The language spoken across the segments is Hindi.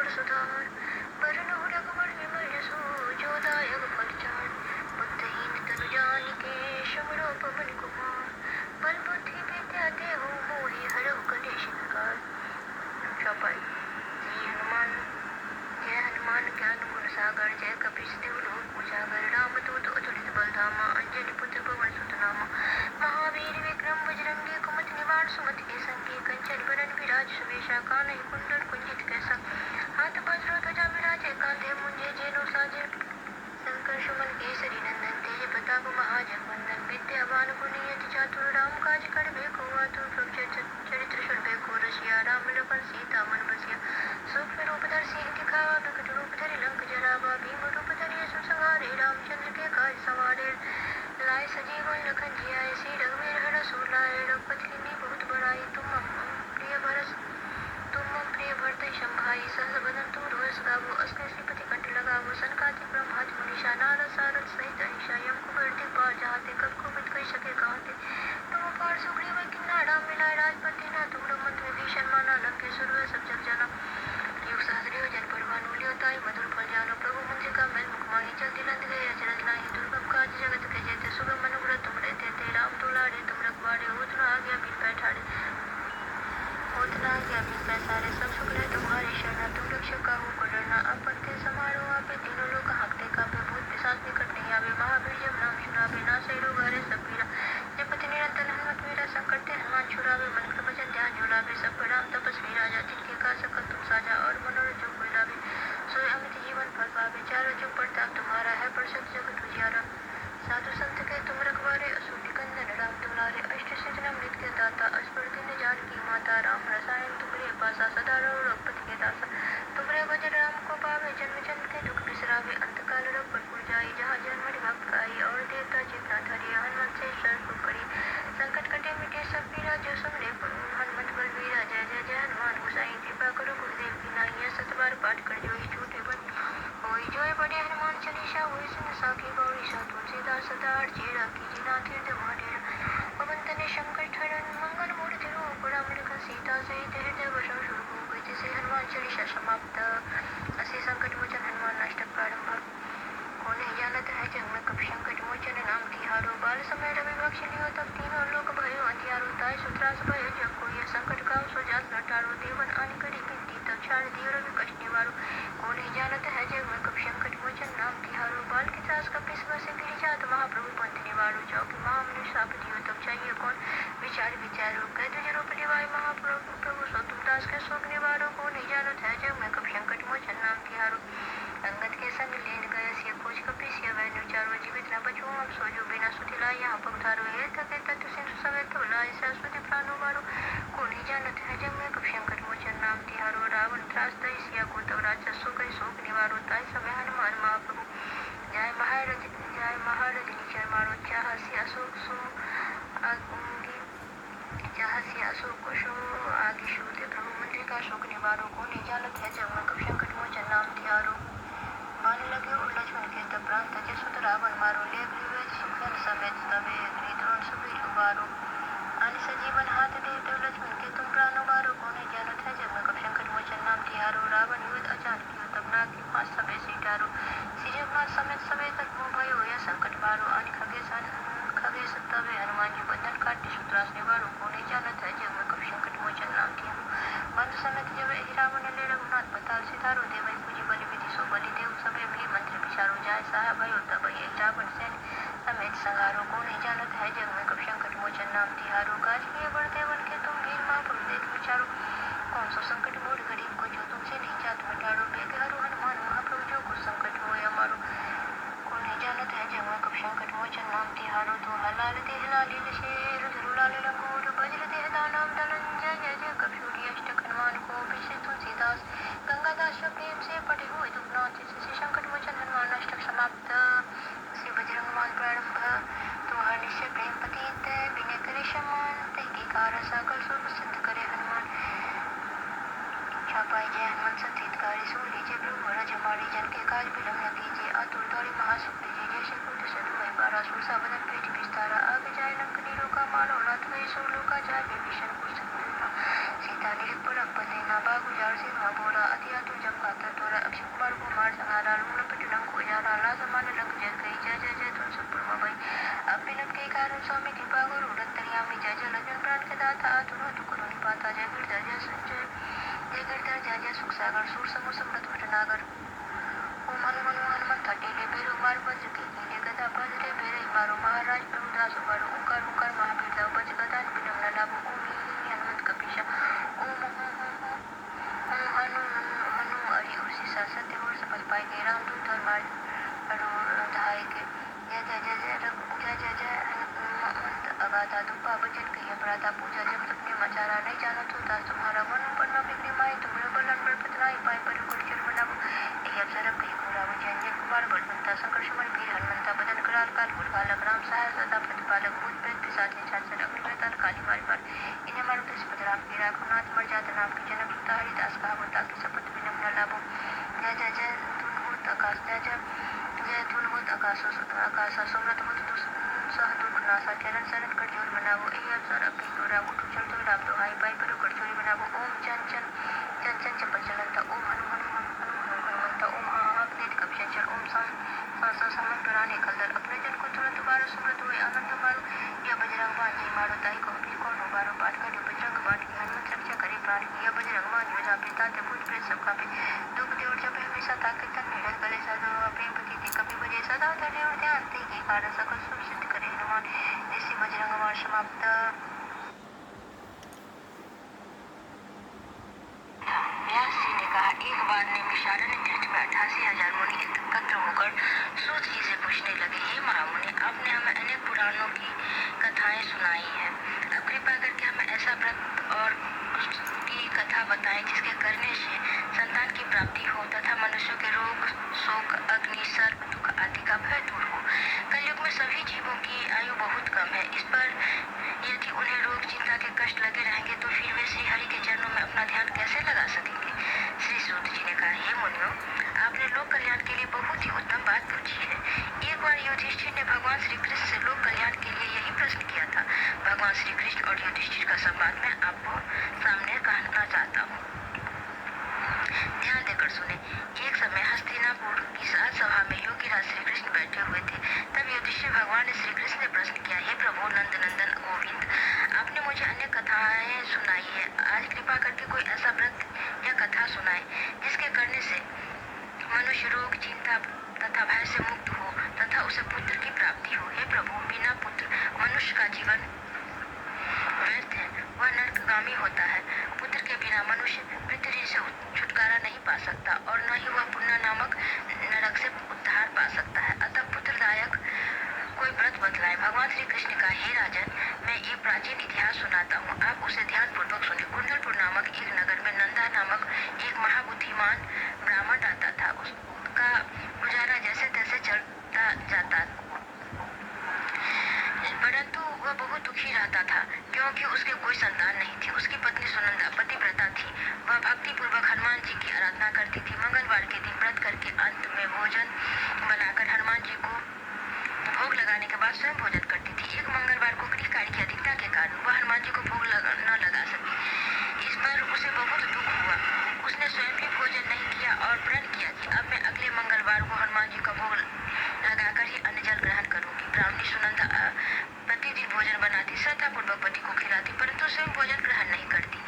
और सुधार, बरनहुँ रघुबर विमल जसु जो दायक फल चार, बुद्धिहीन तनु जानिके शमरो पवन कुमार, बल बुद्धि विद्या देहु मोहि हरहु कलेश विकार। चौपाई। जय हनुमान ज्ञान गुण सागर, जय कपीस तिहु लोक उजागर, रामदूत अतुलित बल धामा, अंजनी पुत्र पवन सुत नामा। महावीर विक्रम बजरंगी, कुमति निवार सुमति के संगी, कंचन बरन विराज सुबेशा, कानहि कुंडल कुंजित कैसा, हाथ वज्र ध्वजा विराजे, कांधे मुंजे जेनो साजे, शंकर सुमन केसरी नंदन, तेज प्रताप महाजगवंदन, विद्यावान गुणी अति चातुर, राम काज करबे को आतुर, प्रभु चरित्र सुनबे को रसिया, राम लखन सीता मन बसिया। सूक्ष्म रूप धरि सिंह दिखावा, विकट रूप धरि लंक जरावा, भीम रूप धरि असुर संहारे, रामचंद्र के काज सवारे, लाए सजीवन लखन जियाए, श्री रघुवीर हरषि लाए, रघुपति कीन्ही बहुत बड़ाई, तुम मम प्रिय भरत सम भाई, सहस बदन तुम रोस गावो, अस्कर श्रीपति कंठ लगावो, सनकादिक ब्रह्मादि मुनीषा, नारद सारद सहित अहिषा, यम कुबेर दिखपाल जहाते, कवि कोविद कहि सके कहते, तुम उपकार सुग्रीव किन्ना राम मिलाए, राजपति ना तुम मंत्र विभीषण माना, लंकेश्वर वै सब जग जाना, युग सहस्र योजन पर भानु लियोताई, मधुर फल जानो, प्रभु मुद्रिका मैल मुख माहि, जल्दी लंघ गए अचरज नाही, दुर्गम काज जगत के जेते, सुगम अनुग्रह तुम रे तेते, राम दुलारे तुम रखवारे, होत न आज्ञा बिन पैठारे, सब सुख है तुम्हारी शरण, तुम रक्षक काहू को डरना, आपन तेज समारो आपे, तीनों लोक हाँकते कापे, भूत पिशाच निकट नहीं आवे, महावीर जब नाम सुनावे, नासै रोग हरै सब पीरा, जपति निरंतर हनुमत वीरा, संकट ते हनुमान छुड़ावे, मन क्रम वचन ध्यान जो लावे, सब पर राम तपस्वी राजा, जिनके काज सकल तुम साजा, और मनोरथ जो कोई लावे, सोई अमित जीवन फल पावे, चारों जुग प्रताप तुम्हारा है, परसत जगत उजियारा, साधु संत के तुम रखवारे, असुर निकंदन राम दुलारे, अष्ट सिद्धि नवनीत के दाता, असबर दीन जानकी माता, राम रसायन तुमरे पासा, सदा रहो रघुपति के दासा, तुमरे भजन राम को पावे, जन्म जन्म के दुख बिसरावे, अंत काल रघुपति जाई, जहाँ जन्म भक्त गाई, और देवता चित्ता धरिय, हनुमत से शरण करी, संकट कटे मिटे सब पीरा, जो सुमरे हनुमत बलवीरा, जय जय जय हनुमान गोसाई, कृपा करो गुरुदेव की नाई, सत बार पाठ कर जोई छूटे बन होई, जोय बड़े हनुमान चालीसा, होई सिंह साखी गौरी सा, तुलसीदास सदा चेरा कीजे नाथ हृदय महाडेरा, पवन तनय संकट हरन मंगल मूर्ति रूप, राम लखन सीता सहित हृदय बसहु सुरभूप, जैसे हनुमान चालीसा समाप्त, असे संकट मोचन हनुमान अष्टक प्रारंभ, को नहीं जानत है जग में कपि संकट मोचन नाम तिहारो, बाल समय रवि बख्श लियो तब तीनों लोक भयो अंधियारो, ताय सुत्रास भयो जग कोई, संकट काहू सो जात न टारो, देवन आनि करी बिनती तब छाड़ दियो रवि कष्ट निवारो, को नहीं जानत है जग में कपि संकट मोचन नाम तिहारो, बाल की त्रास कपि से गिरि जात, महाप्रभु पंथ निवारो, चौकी महामनुष साप दियो तब चाहिए कौन विचार विचारो, कह तुझ रूप निवाय महाप्रभु प्रभु सो तुम दास के शोक निवारो, को नहीं जानत है जग में कपि संकट मोचन नाम तिहारो, अंगद के संग लेन गए सिय खोज कपि सिय वै विचारो, जीवित न बचो अब सो जो बिना सुधि लाय, यहाँ पगधारो ये थके तत्व सिंधु सवे तो लाय, सरस्वती प्राणो मारो, को नहीं जानत है जग में कपि संकट मोचन नाम तिहारो, रावण त्रास दई सिया को तब राजा सो कहि शोक निवारो, ताय समय हनुमान महाप्रभु जाय महारथ निचर मारो, चाहसी अशोक सो आगे शूते, प्रभु मंदिर का शोक निवारो, को नहीं जानत है जग में कपि संकट मोचन नाम तिहारो, बाण लगे और लक्ष्मण के तब प्राण तजे सुत रावण मारो, लेख लिवे सुखन समेत तबे अग्नि द्रोण सुबीर उबारो, आनि सजीवन हाथ दे तब लक्ष्मण के तुम प्राण उबारो, को नहीं जानत है जग में कपि संकट मोचन नाम तिहारो, रावण युद्ध अचानक कियो तब नाग के पांच सबे सीटारो, सिजनाथ समेत सबे तक मोह भयो यह संकट मारो, आनि खगेश तबे हनुमान जी बंधन काटे सुत्रास निवारो, को नहीं जानत है जग में कपि संकट मोचन नाम तिहारो, बंधु समेत जब ही रावण ले रघुनाथ पताल सिधारो, देवै पूजी बलि विधि सो बलि देव सबे भी मंत्र विचारो, जाय साहा भयो तब रावण सैन समेत संहारो, को नहीं जानत है जग में कपि संकट मोचन नाम तिहारो, काज किए बड़ देवन के तुम वीर महापुरुष देख विचारो, कौन सो संकट मोर गरीब को जो तुमसे नहीं जात मिटारो, बेग हरो हनुमान महाप्रभु जो कुछ संकट होय हमारो, को नहीं जानत है जग में कपि संकट मोचन नाम तिहारो, तो हलाल देह लालिल शेर लाल लंगूर, वज्र देह दानव धनंजय, जय जय कपि अष्टक हनुमान को विषय तुलसीदास, गंगादास प्रेम से पढ़े हुए दुखनाथ, श्री संकट मोचन हनुमान अष्टक समाप्त, श्री बजरंगमान प्रारंभ, तुम्हार निश्चय प्रेम पतित, विनय करे सम्मान, तैकी कार सकल सुख सिद्ध करे हनुमान, छापाई जय हनुमान सत हितकारी, सुन लीजिए प्रभु रज हमारी, जन के काज विलम्ब न कीजिए, आतुर दौड़ी महासुख दीजिए, जैसे कूट सतु वै बारा, सुरसा बदन पेट विस्तारा, आगे जाय लंकनी रोका मारो, नाथ गए सो लोका जाय, विभीषण कुछ सीता निरख पर अपने ना बागु जार से बोला, अति आतुर जब गाता जय जय सुख सागर सूर समूह समृत भटनागर ओम हनु हनु हनुमंत टेले बेरो मारो वज्र के कीले गदा बजरे बेरे मारो महाराज प्रभुदास उबारो ओंकार ओंकार महावीर दाव बज गदा विनम न लाभो ओम ही हनुमंत कपीशा ओम हनु हनु अरि उर्षिसा सत्य और सफल पाए के राम दूत धर्म धाय के जय जय जय जय जय जय जय हनुमंत अगाधा दुपा वचन कहिए प्राता पूजा जब सबने मचारा नहीं जानो तो दास तुम्हारा मन ऊपर न बिगड़ी माए तुम्हारे बलन पर पतनाई पाए पर कुर्चर बनाओ यही अवसर कही पूरा जय जय कुमार बलवंता संकर्षमण वीर हनुमंता बदन कराल काल गुरगालक राम सहाय सदा प्रतिपालक भूत प्रेत पिशाच निशाच से अग्नि वेताल काली मारी पार इन्हें मारो तो पद राम की राघुनाथ मर जात नाम की जनक सुता हरिदास कहा बता की शपथ विनम न लाभो जय जय जय धुन होत आकाश जय जय जय धुन होत आकाश सुमरत होत सह दुख नासा चरण शरण कर जोर बनावो यही अवसर अपनी गोरा उठ चल तो लाभ दो हाई पाई पर कर चोरी बनावो ओम चन चन चन चन चपल चलंता ओम हनु हनु हनु हनुमंता ओम हा हा प्रेत कपशन चल ओम सा समन पुराने कलदल अपने जन को तुरंत बारो सुमरत हुए आनंद मारो या बजरंग बाण जी मारो ताई को भी कौन बारो पाठ कर बजरंग बाण की हनुमत रक्षा करे प्राण की या बजरंग बाण जो जापे ताते भूत प्रेत सब कापे दुख दे और जब हमेशा ताकत तन निडल गले सदा प्रेम पति ते कभी बजे सदा धरे और ध्यान ते के कारण सकल सुख सिद्ध करे हनुमान जैसे बजरंग बाण समाप्त। व्यास जी ने कहा एक बार ने विशारण्य तीर्थ में 88,000 मुनि एकत्र होकर सूत जी से पूछने लगे हे महामुनि आपने हमें अनेक पुराणों की कथाएं सुनाई है अब कृपा करके हमें ऐसा व्रत और उसकी कथा बताएं जिसके करने से संतान की प्राप्ति हो तथा मनुष्यों के रोग शोक अग्नि सर्प दुख आदि का भय दूर हो। कलयुग में सभी जीवों की आयु बहुत कम है इस पर यदि उन्हें रोग चिंता के कष्ट लगे रहेंगे तो फिर वे श्री हरि के चरणों में अपना ध्यान कैसे लगा सकेंगे। श्री सूत जी ने कहा हे मुनियों आपने लोक कल्याण के लिए बहुत ही उत्तम बात पूछी है। एक बार युधिष्ठिर ने भगवान श्री कृष्ण से लोक कल्याण के लिए यही प्रश्न किया था। भगवान श्री कृष्ण और युधिष्ठिर का संवाद मैं आपको सामने कहना चाहता हूँ, ध्यान देकर सुने। एक समय हस्तिनापुर की सभा में योगीराज श्री कृष्ण बैठे हुए थे। तब युधिष्ठिर भगवान ने श्री कृष्ण से प्रश्न किया हे प्रभु नंद नंदन गोविंद आपने मुझे अनेक कथाएं सुनाई है आज कृपा करके कोई ऐसा व्रत या कथा सुनाए जिसके करने से मनुष्य रोग चिंता तथा भय से मुक्त हो तथा उसे पुत्र की प्राप्ति हो। हे प्रभु बिना पुत्र मनुष्य का जीवन व्यर्थ है वह नरकगामी होता है। पुत्र के बिना मनुष्य पृथ्वी से छुटकारा नहीं पा सकता और न ही वह पुण्य नामक नरक से उद्धार पा सकता है। अतः पुत्रदायक कोई व्रत बतलाए। भगवान श्री कृष्ण का हे राजन मैं एक प्राचीन इतिहास सुनाता हूँ आप उसे ध्यान पूर्वक सुने। कुंडलपुर नामक एक नगर में नंदा नामक एक महाबुद्धिमान ब्राह्मण रहता था। उसका गुजारा जैसे तैसे चलता जाता परंतु वह बहुत दुखी रहता था क्योंकि उसके कोई संतान नहीं थी। उसकी पत्नी सुनंदा पतिव्रता थी। वह भक्ति पूर्वक हनुमान जी की आराधना करती थी। मंगलवार के दिन व्रत करके अंत में भोजन बनाकर हनुमान जी को भोग लगाने के बाद स्वयं भोजन करती थी। एक मंगलवार को कार्य की अधिकता के कारण वह हनुमान जी को भोग न लगा सकी। इस पर उसे बहुत दुख हुआ। उसने स्वयं भी भोजन नहीं किया और प्रण किया कि अब मैं अगले मंगलवार को हनुमान जी का भोग लगाकर ही अन्न जल ग्रहण करूंगी। ब्राह्मणी सुनंदा प्रतिदिन भोजन बनाती श्रद्धापूर्वक पति को खिलाती परंतु स्वयं भोजन ग्रहण नहीं करती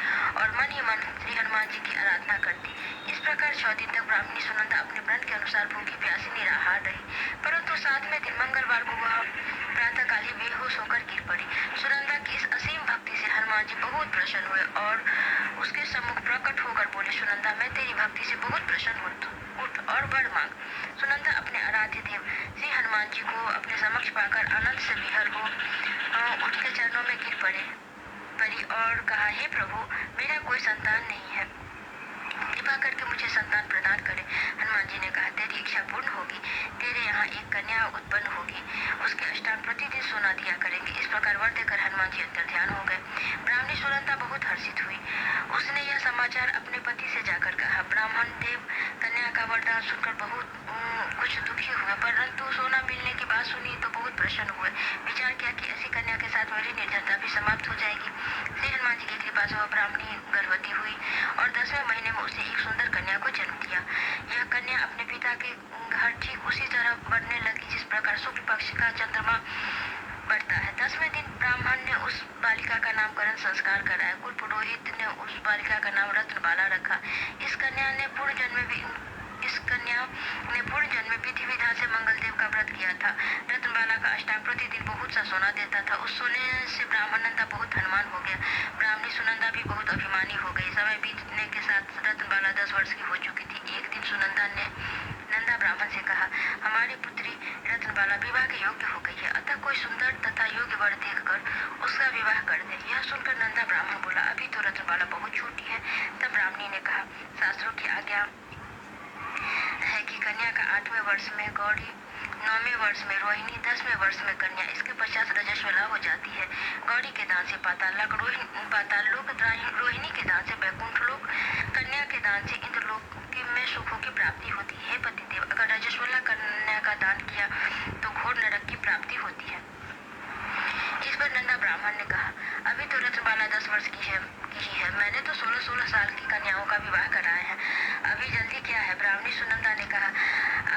और मन ही मन श्री हनुमान जी की आराधना करती। इस प्रकार 6 दिन तक ब्राह्मणी सुनंदा अपने व्रत के अनुसार भूखी प्यासी निराहार रही परंतु 7वें दिन मंगलवार को वह प्रातःकाल ही बेहोश होकर गिर पड़ी। सुनंदा की इस असीम भक्ति से हनुमान जी बहुत प्रसन्न हुए और उसके सम्मुख प्रकट होकर बोले सुनंदा मैं तेरी भक्ति से बहुत प्रसन्न हूँ उठ और वर मांग। सुनंदा अपने आराध्य देव श्री हनुमान जी को अपने समक्ष पाकर आनंद से विहल हो उनके चरणों में गिर पड़ी और कहा हे प्रभु मेरा कोई संतान नहीं है कृपा करके मुझे संतान प्रदान करे। हनुमान जी ने कहा तेरी इच्छा पूर्ण होगी तेरे यहाँ एक कन्या उत्पन्न होगी उसके अष्टांग प्रतिदिन सोना दिया करेंगे। इस प्रकार वर देकर हनुमान जी अंतर ध्यान हो गए। ब्राह्मणी सुनंदा बहुत हर्षित हुई। उसने यह समाचार अपने पति से जाकर कहा। ब्राह्मण देव कन्या का वरदान सुनकर बहुत कुछ दुखी हुए परंतु सोना मिलने की बात सुनी तो बहुत प्रसन्न हुए। विचार किया कि ऐसी कन्या के साथ मेरी निर्धनता भी समाप्त हो जाएगी। श्री हनुमान जी की कृपा से वह ब्राह्मणी गर्भवती हुई और 10वें महीने में उसने एक सुंदर कन्या को जन्म दिया। यह कन्या अपने पिता के घर ठीक उसी तरह बढ़ने लगी जिस प्रकार शुक्ल पक्ष का चंद्रमा बढ़ता है। 10वें दिन ब्राह्मण ने उस बालिका का नामकरण संस्कार कराया। कुल पुरोहित ने उस बालिका का नाम रत्नबाला रखा। इस कन्या ने पूर्व जन्म में विधि विधान से मंगलदेव का व्रत किया था। रत्नबाला का अष्टांग प्रतिदिन बहुत सा सोना देता था। उस सोने से ब्राह्मण नंदा बहुत धनवान हो गया। ब्राह्मणी सुनंदा भी बहुत अभिमानी हो गई। समय बीतने के साथ रत्नबाला 10 वर्ष की हो चुकी थी। एक दिन सुनंदा ने नंदा ब्राह्मण से कहा, हमारी पुत्री रत्नबाला विवाह के योग्य हो गई है, अतः कोई सुंदर तथा योग्य वर देखकर उसका विवाह कर दे। यह सुनकर नंदा ब्राह्मण बोला, अभी तो रत्नबाला बहुत छोटी है। तब ब्राह्मणी ने कहा, शास्त्रों की आज्ञा है कि कन्या का 8वें वर्ष में गौरी, 9वें वर्ष में रोहिणी, 10वें वर्ष में कन्या, इसके पश्चात रजस्वला हो जाती है। गौरी के दान से पाताल लोक, रोहिणी के दान से वैकुंठ लोक, कन्या के दान से इंद्रलोक में सुखों की प्राप्ति होती है। पतिदेव, अगर रजस्वला कन्या का दान किया तो घोर नरक की प्राप्ति होती है। इस पर नंदा ब्राह्मण ने कहा, अभी तो रत्नबाला 10 वर्ष की ही है। मैंने तो 16-16 साल की कन्याओं का विवाह कराया है, अभी जल्दी क्या है। ब्राह्मणी सुनंदा ने कहा,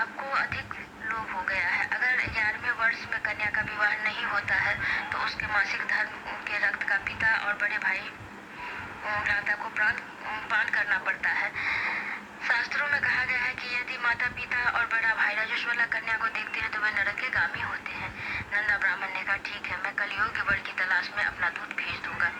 आपको अधिक लोभ हो गया है। अगर 11वें वर्ष में कन्या का विवाह नहीं होता है तो उसके मासिक धर्म के रक्त का पिता और बड़े भाई भ्राता को पान करना पड़ता है। शास्त्रों में कहा गया है कि यदि माता पिता और बड़ा भाई रजस्वला कन्या को देखते हैं तो वे नरक के गामी होते हैं। नंदा ब्राह्मण ने कहा, ठीक है, मैं कल योग्य वर की तलाश में अपना दूध भेज दूंगा।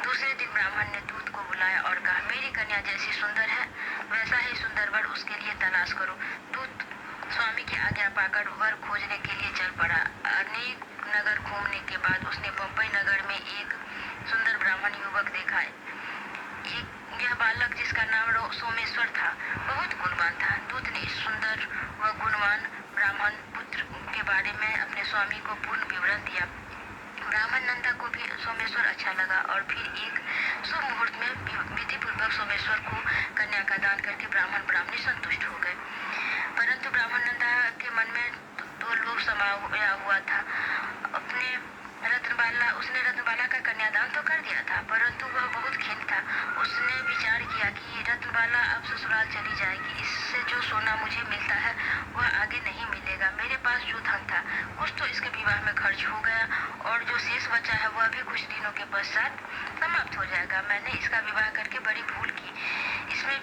दूसरे दिन ब्राह्मण ने दूध को बुलाया और कहा, मेरी कन्या जैसी सुंदर है वैसा ही सुंदर वर उसके लिए तलाश करो। दूध स्वामी की आज्ञा पाकर वर खोजने के लिए चल पड़ा। अनेक नगर घूमने के बाद उसने बम्बई नगर में एक सुंदर ब्राह्मण युवक देखा। यह बालक, जिसका नाम सोमेश्वर था, बहुत गुणवान था। दूत ने इस सुंदर व गुणवान ब्राह्मण पुत्र के बारे में अपने स्वामी को पूर्ण विवरण दिया। ब्राह्मण नंदा को भी सोमेश्वर अच्छा लगा और फिर एक शुभ मुहूर्त में विधि पूर्वक सोमेश्वर को कन्या का दान करके ब्राह्मणी संतुष्ट हो गए। परंतु ब्राह्मण नंदा के मन में तो लोभ समाया हुआ था। उसने रत्नबाला का कन्यादान तो कर दिया था, परंतु वह बहुत खिन्न था। उसने विचार किया कि रत्नबाला अब ससुराल चली जाएगी, इससे जो सोना मुझे मिलता है वह आगे नहीं मिलेगा। मेरे पास जो धन था कुछ तो इसके विवाह में खर्च हो गया और जो शेष बचा है वह भी कुछ दिनों के पश्चात समाप्त हो जाएगा। मैंने इसका विवाह करके बड़ी भूल की। इसमें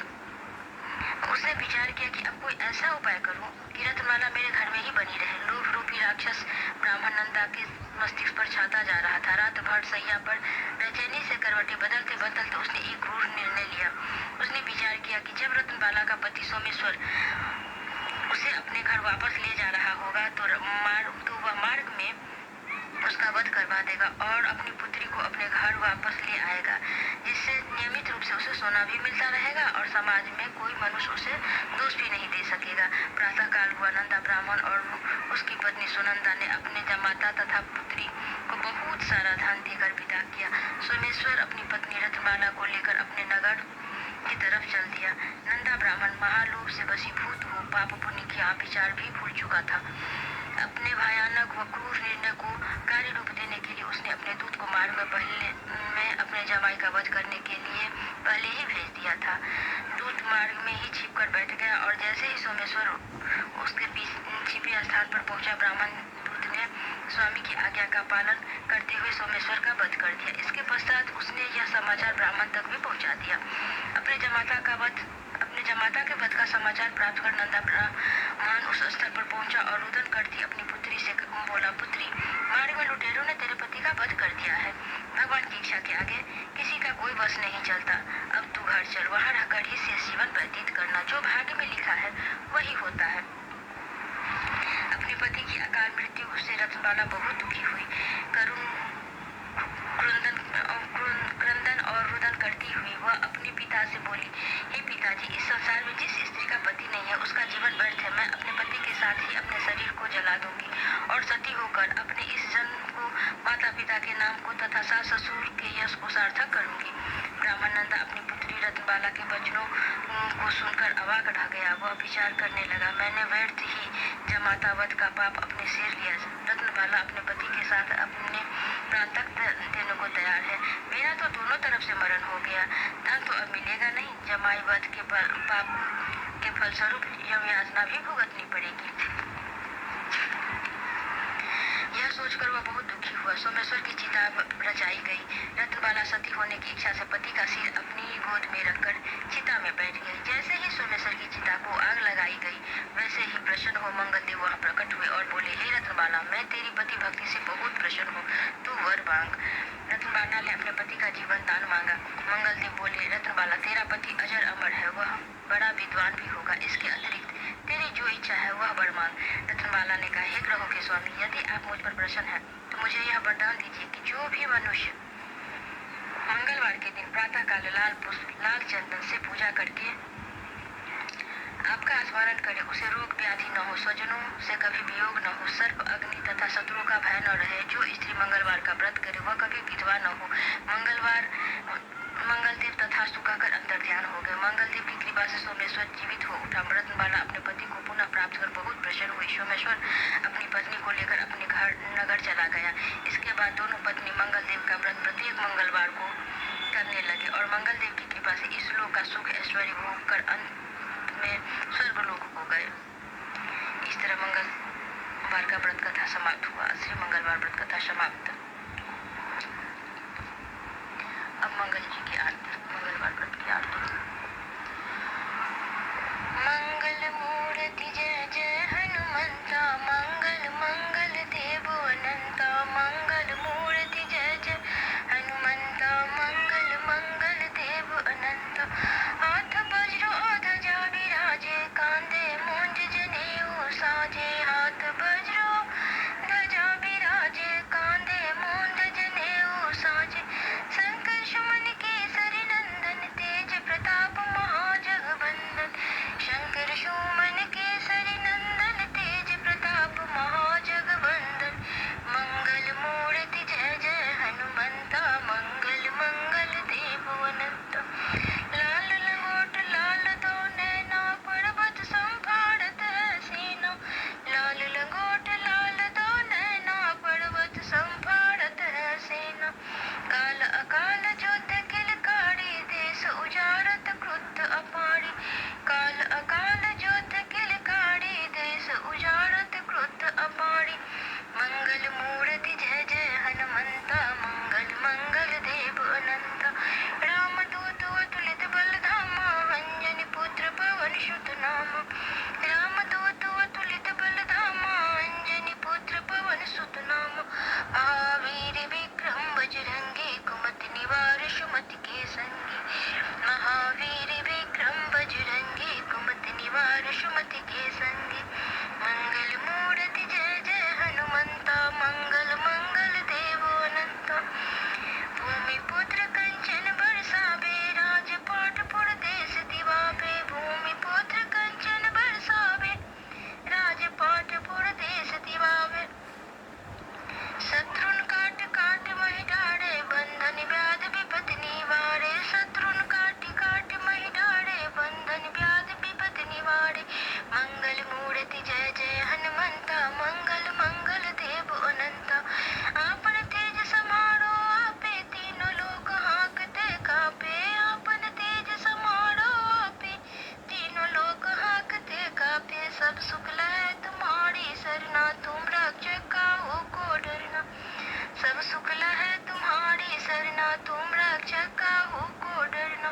उसने विचार किया कि अब कोई ऐसा उपाय करूं कि रत्नमाला मेरे घर में ही बनी रहे। लोभ रूपी राक्षस ब्राह्मण नंदा के मस्तिष्क पर छाता जा रहा था। रात भर सैया पर बेचैनी से करवटें बदलते बदलते उसने एक क्रूर निर्णय लिया। उसने विचार किया कि जब रत्नबाला का पति सोमेश्वर उसे अपने घर वापस ले जा रहा होगा तो वह मार्ग में उसका वध करवा देगा और अपनी पुत्री को अपने घर वापस ले आएगा, जिससे नियमित रूप से उसे सोना भी मिलता रहेगा और समाज में कोई मनुष्य उसे दोष भी नहीं दे सकेगा। प्रातः काल हुआ। नंदा ब्राह्मण और उसकी पत्नी सुनंदा ने अपने जमाता तथा पुत्री को बहुत सारा धन देकर विदा किया। सोमेश्वर अपनी पत्नी रत्नबाला को लेकर अपने नगर की तरफ चल दिया। नंदा ब्राह्मण महालोभ से वशीभूत हो पाप पुण्य की विचार भी भूल चुका था। अपने भयानक व क्रूर निर्णय को कार्य रूप देने के लिए उसने अपने दूत को मार्ग में अपने जमाई का वध करने के लिए पहले ही भेज दिया था। दूत मार्ग में ही छिपकर बैठ गया और जैसे ही सोमेश्वर उसके छिपे स्थान पर पहुंचा, ब्राह्मण दूत ने स्वामी की आज्ञा का पालन करते हुए सोमेश्वर का वध कर दिया। इसके पश्चात उसने यह समाचार ब्राह्मण तक भी पहुंचा दिया। अपने जमाता के वध का समाचार प्राप्त कर नंदा ब्राह्मण उस स्थल पर पहुंचा और रुदन करती अपनी पुत्री से बोला, पुत्री, मार्ग में लुटेरों ने तेरे पति का वध कर दिया है। भगवान की इच्छा के आगे किसी का कोई बस नहीं चलता। अब तू घर चल, वहां रहकर ही शेष जीवन व्यतीत करना। जो भाग्य में लिखा है वही होता है। अपने पति की अकाल मृत्यु से रत्नबाला बहुत दुखी हुई। क्रंदन और रुदन करती हुई वह अपने पिता से बोली, हे पिताजी, इस संसार में जिस स्त्री का पति नहीं है उसका जीवन व्यर्थ है। मैं अपने पति के साथ ही अपने शरीर को जला दूंगी और सती होकर अपने इस जन्म को, माता पिता के नाम को तथा सास ससुर के यश को सार्थक करूंगी। ब्राह्मण नंदा अपनी पुत्री रत्नबाला के वचनों को सुनकर अवाक रह गया। वह विचार करने लगा, मैंने व्यर्थ ही जमाता वध का पाप अपने सिर लिया। रत्नबाला अपने पति के साथ अपने प्राण तक देने को तैयार है। मेरा तो दोनों तरफ से मरण हो गया। धन तो अब मिलेगा नहीं। जमाई वध के पाप के फलस्वरूप यम यातना भी भुगतनी पड़ेगी। यह सोचकर वह बहुत दुखी हुआ। सोमेश्वर की चिता रचाई गई। रत्नबाला सती होने की इच्छा से पति का सिर अपनी ही गोद में रखकर चिता में बैठ गई। जैसे ही सोमेश्वर की चिता को आग लगाई गई, वैसे ही प्रसन्न हो मंगलदेव वहां प्रकट हुए और बोले, हे रत्नबाला, मैं तेरी पति भक्ति से बहुत प्रसन्न हूँ, तू वर मांग। रत्नबाला ने अपने पति का जीवन दान मांगा। मंगलदेव बोले, रत्नबाला, तेरा पति अजर अमर है, वह बड़ा विद्वान भी होगा। इसके अतिरिक्त तेरी जो इच्छा है वह वर मांग। रत्नबाला ने कहा, हे ग्रहों के स्वामी, यदि आप मुझ पर प्रसन्न हैं तो मुझे यह वरदान दीजिए कि जो भी मनुष्य मंगलवार के दिन प्रातः काल लाल पुष्प लाल चंदन से पूजा करके आपका स्मरण करे, उसे रोग व्याधि न हो, स्वजनों से कभी वियोग न हो, सर्प अग्नि तथा शत्रुओं का भय न रहे। जो स्त्री मंगलवार का व्रत करे वह कभी विधवा न हो। मंगलदेव तथास्तु कहकर अंतर ध्यान हो गए। मंगलदेव की कृपा से सोमेश्वर जीवित हो उठा। रत्नबाला अपने पति को पुनः प्राप्त कर बहुत प्रसन्न हुई। सोमेश्वर अपनी पत्नी को लेकर अपने घर नगर चला गया। इसके बाद दोनों पत्नी मंगलदेव का व्रत प्रत्येक मंगलवार को करने लगे और मंगलदेव की कृपा से इस लोक का सुख ऐश्वर्य भोग कर अंत में स्वर्गलोक हो गए। इस तरह मंगलवार का व्रत कथा समाप्त हुआ। श्री मंगलवार व्रत कथा समाप्त। अब मंगल जी की आरती, मंगलवार व्रत की आरती। मंगल मूर्ति जय जय हनुमंता, मंगल मंगल देव अनंता। मंगल मूर्ति जय जय हनुमंता, मंगल मंगल देव अनंता। हाथ वज्र ध्वजा विराजे, कांधे मूंज जनेऊ साजे। हाथ वज्र ध्वजा विराजे, कांधे मूंज जनेऊ साजे। शंकर सुमन केसरी नंदन, तेज प्रताप महाजगवंदन। शंकर सुमन केसरी नंदन, तेज प्रताप महाजगवंदन। मंगल मूर्ति जय जय हनुमंता, मंगल मंगल देव अनंता। लाल लंगोट लाल दो नैना, पर्वत संभारत सेना। लाल लंगोट लाल दो नैना, पर्वत संभारत सेना। काल अकाल जोत किलकारी, देश उजाड़त क्रुद्ध अपारी। काल अकाल जोत किलकारी, देश उजाड़त क्रुद्ध अपारी। मंगल मूर्ति जय जय हनुमंता, मंगल मंगल देव अनंता। राम दूत अतुलित बल धामा, अंजनी पुत्र पवन सुत नामा। राम दूत अतुलित बल धामा, अंजनी पुत्र पवन सुत नामा। महावीर विक्रम बजरंगी, कुमति निवार सुमति के संगी। महावीर विक्रम बजरंगी, कुमति निवार सुमति के संगी। मंगल मूर्ति जय जय हनुमंता, मंगल मंगल देव अनंता। भूमि पुत्र कंचन बरसावे, राजपाट पुर देश दिवावे। भूमि पुत्र कंचन बरसावे, राजपाट पुर देश दिवावे। शत्रुन काट काट महि डारे, बंधन व्याध विपत्ति निवारे। शत्रुन काट काट महि डारे, बंधन व्याध विपत्ति निवारे। मंगल मूर्ति जय जय हनुमंता, मंगल मंगल देव अनंता। आपन तेज समारो आपे, तीनों लोक हाँकते कापे। आपन तेज समारो आपे, तीनों लोक हाँकते कापे। सब सुख लहै तुम्हारी सरना, तुम रक्षक काहू को डरना। सब सुख लहै तुम्हारी सरना, तुम रक्षक काहू को डरना।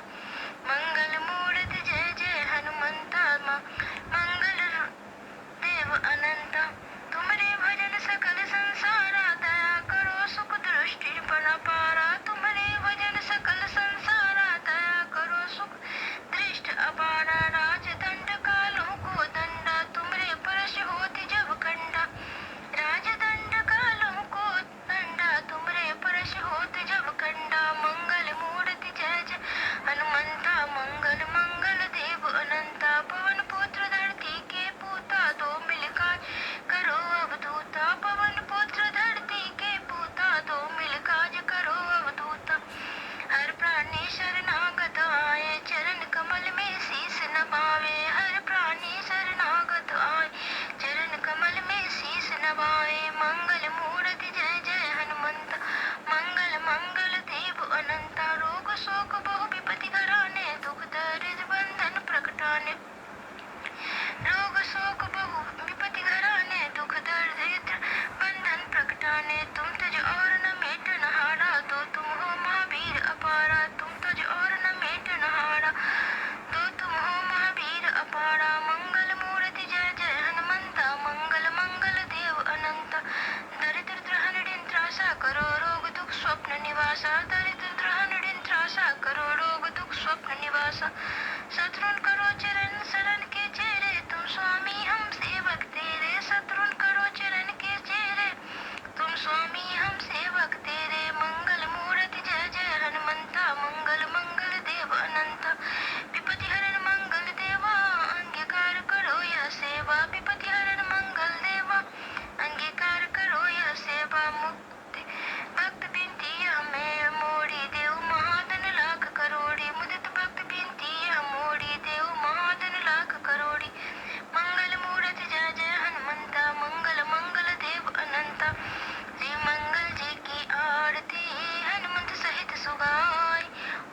मंगल मूर्ति जय जय हनुमंता, मंगल देव अनंता। जाने तुम तुझ और न मेट नहारा, तो तुम हो महावीर अपारा, तुम तुझ और न मेट नहारा, तो तुम हो महावीर अपारा। मंगल मूर्ति जय जय हनुमंता, मंगल मंगल देव अनंता। दरिद्र त्रहन त्रासा करो रोग दुख स्वप्न निवासा, दरिद्र त्रहन त्रासा करो रोग दुख स्वप्न निवासा। शत्रुन करो चरण शरण के चेरे, तुम स्वामी हम सेवक तेरे, शत्रुन करो चरण के चेरे, तुम स्वामी हम सेवक तेरे। मंगल मूर्ति जय जय हनुमंता, मंगल मंगल देव अनंता। विपति हरण मंगल देवा, अंगीकार करो यह सेवा, विपति हरण मंगल देवा, अंगीकार करो यह सेवा। मुक्ति भक्त बिनती यह मैं मोड़ी, देव महाधन लाख करोड़ी, मुदित भक्त बिनती यह मोड़ी, देव महाधन लाख करोड़ी। मंगल मूर्ति जय जय हनुमंता, मंगल मंगल देव अनंता। श्री मंगल जी की आरती हनुमंत सहित सुगाई,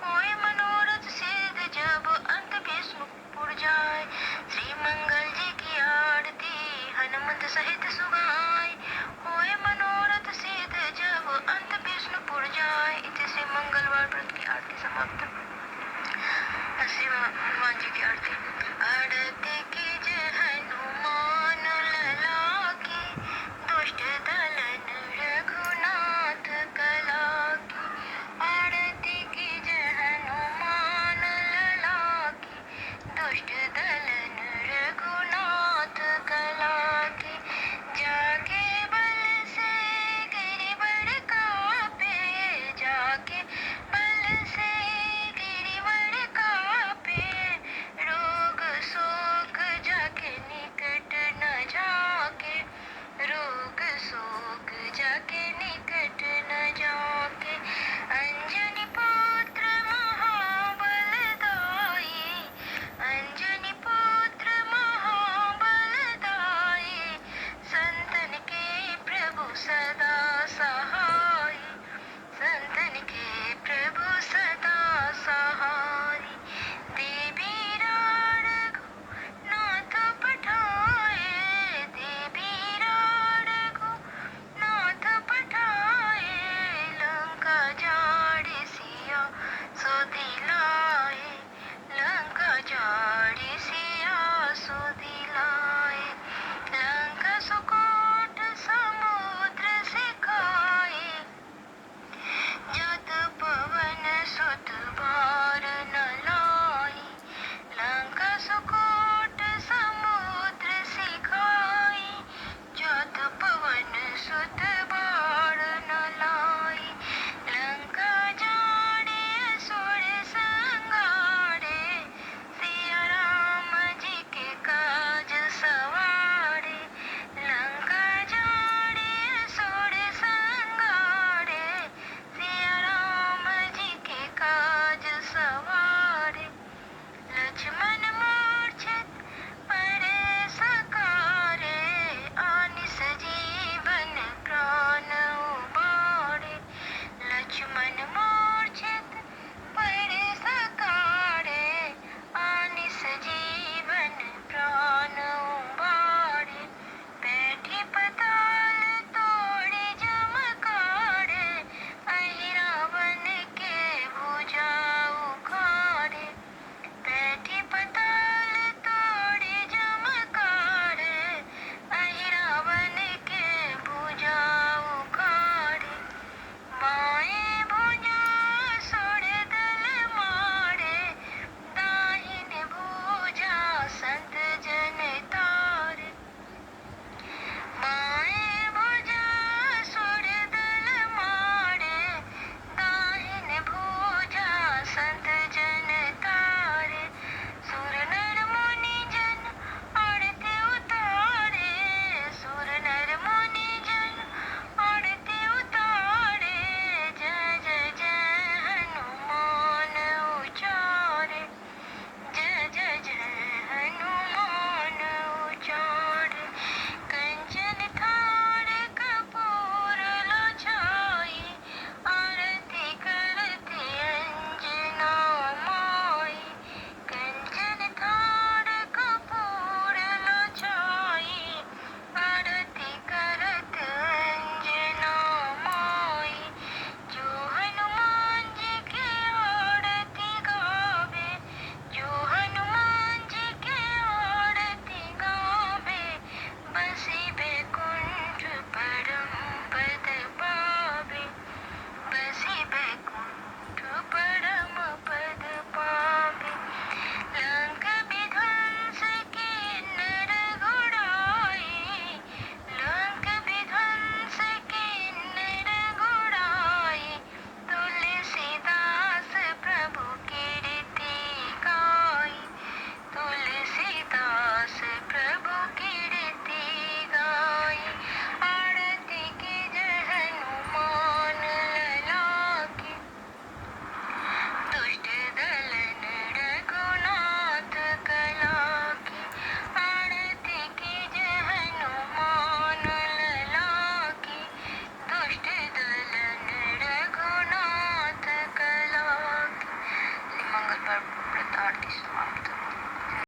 होए मनोरथ सिद्ध जब अंत विष्णुपुर जाय। श्री मंगल जी की आरती हनुमंत सहित सुगाई, होए मनोरथ सिद्ध जब अंत विष्णुपुर जाय। इति श्री मंगलवार व्रत की आरती समाप्त। श्री हनुमान जी की आरती। आरती की जय हनुमान लला की, दुष्ट दलन रघुनाथ कला की। आरती की जय हनुमान लला की, दुष्ट दलन रघुनाथ कला की। जाके बल से गिरिवर कापे, जाके बल से गिरिवर कापे, रोग शोक जाके निकट न जाके, रोग शोक जाके निकट न जाके। अंजनी पुत्र महाबल दाई, अंजनी पुत्र समाप्त।